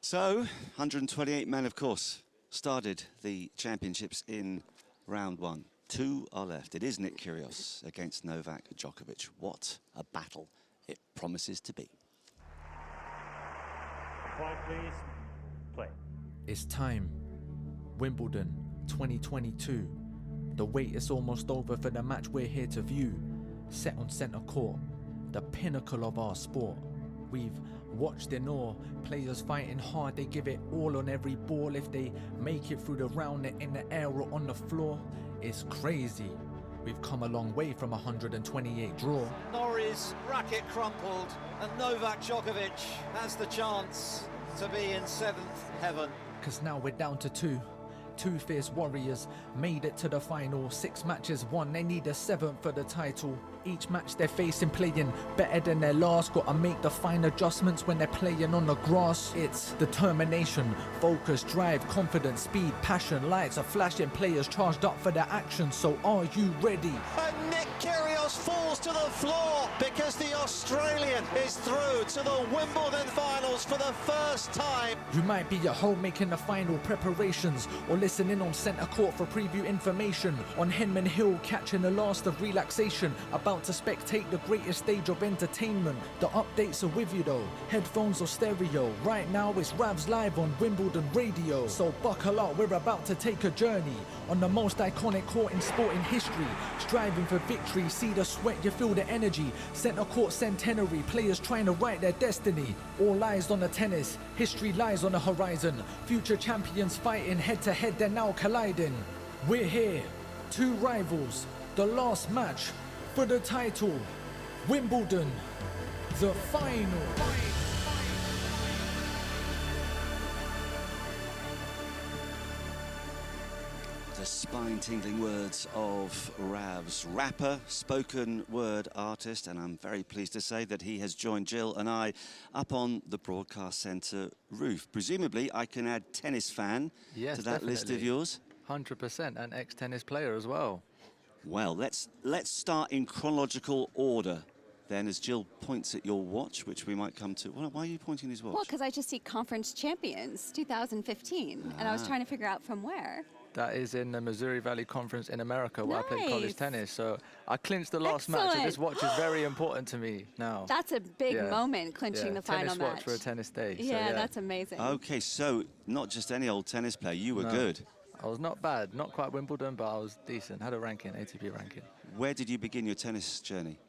So, 128 men, of course, started the championships in round one. Two are left. It is Nick Kyrgios against Novak Djokovic. What a battle it promises to be. Quiet, please. Play. It's time. Wimbledon 2022. The wait is almost over for the match we're here to view. Set on centre court, the pinnacle of our sport. We've watched in awe, players fighting hard, they give it all on every ball. If they make it through the round, they're in the air or on the floor. It's crazy. We've come a long way from 128 draw. Norrie's racket crumpled, and Novak Djokovic has the chance to be in seventh heaven. Cause now we're down to two. Two fierce warriors made it to the final. 6 matches won, they need a 7th for the title. Each match they're facing playing better than their last. Gotta make the fine adjustments when they're playing on the grass. It's determination, focus, drive, confidence, speed, passion. Lights are flashing, players charged up for their action. So are you ready? And Nick Kyrgios falls to the floor because the Australian is through to the Wimbledon finals for the first time. You might be at home making the final preparations, or listening on centre court for preview information. On Henman Hill catching the last of relaxation, about to spectate the greatest stage of entertainment. The updates are with you though, headphones or stereo. Right now it's Ravs live on Wimbledon Radio. So buckle up, we're about to take a journey on the most iconic court in sporting history. Striving for victory, see the sweat, you feel the energy. Centre court centenary, players trying to write their destiny. All eyes on the tennis, history lies on the horizon. Future champions fighting head to head, they're now colliding. We're here, two rivals, the last match for the title. Wimbledon, the final. The spine-tingling words of Ravs, rapper, spoken word artist, and I'm very pleased to say that he has joined Jill and I up on the Broadcast Centre roof. Presumably, I can add tennis fan Yes, to that list of yours. 100%, an ex-tennis player as well. Well, let's start in chronological order. Then, as Jill points at your watch, which we might come to. Why are you pointing his watch? Well, because I just see conference champions 2015, and I was trying to figure out from where. That is in the Missouri Valley Conference in America, where I played college Nice. tennis. So I clinched the last match, and this watch is very important to me now. That's a big Yeah. moment, clinching the final tennis match. watch for a tennis day. So, Yeah, that's amazing. Okay, so not just any old tennis player, you were No. good. I was not bad, not quite Wimbledon, but I was decent. Had a ranking, ATP ranking. Where did you begin your tennis journey?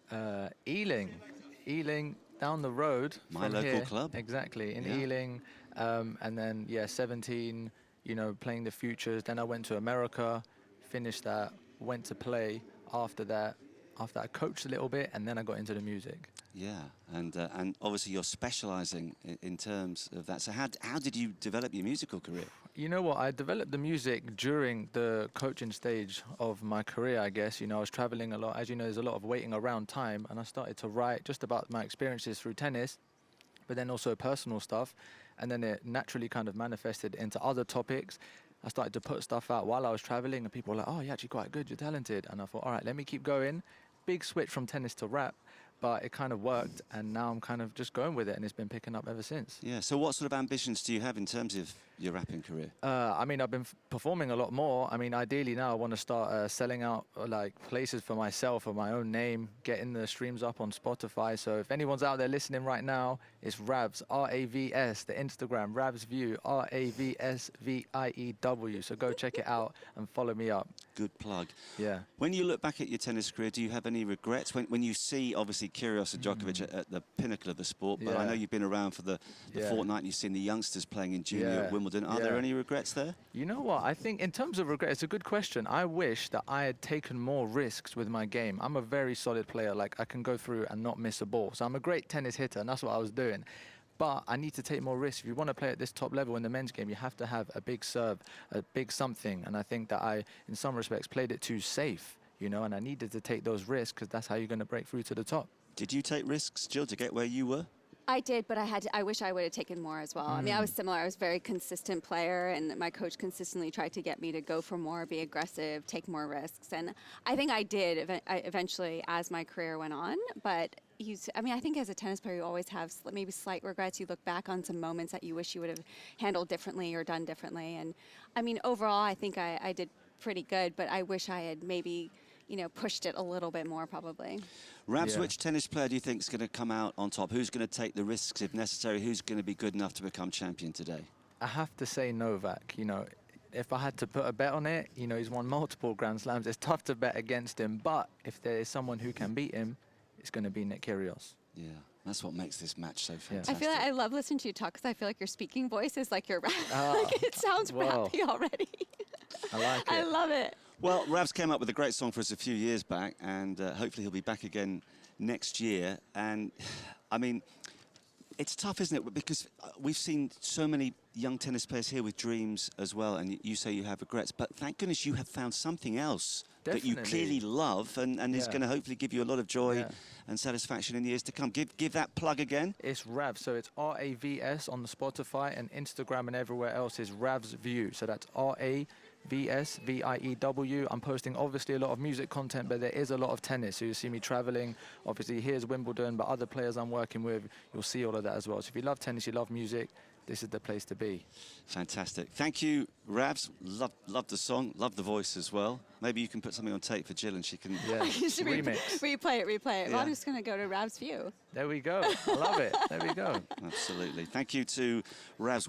Ealing down the road. My from local here. club. Exactly, in Yeah. Ealing. And then, 17, playing the futures. Then I went to America, finished that, went to play after that. After I coached a little bit, and then I got into the music. Yeah, and obviously you're specialising in terms of that. So how did you develop your musical career? You know what? I developed the music during the coaching stage of my career, I guess. I was traveling a lot. As you know, there's a lot of waiting around time, and I started to write just about my experiences through tennis, but then also personal stuff. And then it naturally kind of manifested into other topics. I started to put stuff out while I was traveling, and people were like, oh, you're actually quite good, you're talented. And I thought, all right, let me keep going. Big switch from tennis to rap, but it kind of worked, and now I'm kind of just going with it, and it's been picking up ever since. Yeah, so what sort of ambitions do you have in terms of your rapping career? I've been performing a lot more. Ideally now I want to start selling out like places for myself or my own name, getting the streams up on Spotify. So if anyone's out there listening right now, it's Ravs, R-A-V-S, the Instagram, Ravs View, R-A-V-S-V-I-E-W. So go check it out and follow me up. Good plug. Yeah. When you look back at your tennis career, do you have any regrets? When you see, obviously, Kyrgios and Djokovic at the pinnacle of the sport, but I Yeah. know you've been around for the fortnight and you've seen the youngsters playing in junior at Wimbledon. Are there any regrets there? You know what? I think in terms of regret, it's a good question. I wish that I had taken more risks with my game. I'm a very solid player. Like, I can go through and not miss a ball. So I'm a great tennis hitter, and that's what I was doing. But I need to take more risks. If you want to play at this top level in the men's game, you have to have a big serve, a big something. And I think that I, in some respects, played it too safe, and I needed to take those risks because that's how you're going to break through to the top. Did you take risks, Jill, to get where you were? I did, but I wish I would have taken more as well. I mean, I was similar. I was a very consistent player, and my coach consistently tried to get me to go for more, be aggressive, take more risks. And I think I did eventually as my career went on, but I mean, I think as a tennis player, you always have maybe slight regrets. You look back on some moments that you wish you would have handled differently or done differently. And I mean, overall, I think I did pretty good, but I wish I had maybe, pushed it a little bit more probably. Ravs, which tennis player do you think is going to come out on top? Who's going to take the risks if necessary? Who's going to be good enough to become champion today? I have to say Novak. If I had to put a bet on it, he's won multiple Grand Slams. It's tough to bet against him, but if there is someone who can beat him, it's going to be Nick Kyrgios. Yeah, that's what makes this match so fantastic. I feel like I love listening to you talk because I feel like your speaking voice is like your rap. Like it sounds rappy already. I like it. I love it. Well, Ravs came up with a great song for us a few years back, and hopefully he'll be back again next year. And I mean, it's tough, isn't it? Because we've seen so many young tennis players here with dreams as well, and you say you have regrets, but thank goodness you have found something else that you clearly love and is going to hopefully give you a lot of joy and satisfaction in years to come. Give that plug again. It's Ravs, so it's RAVS on the Spotify, and Instagram and everywhere else is Ravs View. So that's RAVSVIEW. I'm posting obviously a lot of music content, but there is a lot of tennis. So you see me traveling. Obviously, here's Wimbledon, but other players I'm working with, you'll see all of that as well. So if you love tennis, you love music, this is the place to be. Fantastic. Thank you, Ravs. Love the song, love the voice as well. Maybe you can put something on tape for Jill and she can remix. Replay it. Yeah. Well, I'm just going to go to Ravs View. There we go. I love it. There we go. Absolutely. Thank you to Ravs.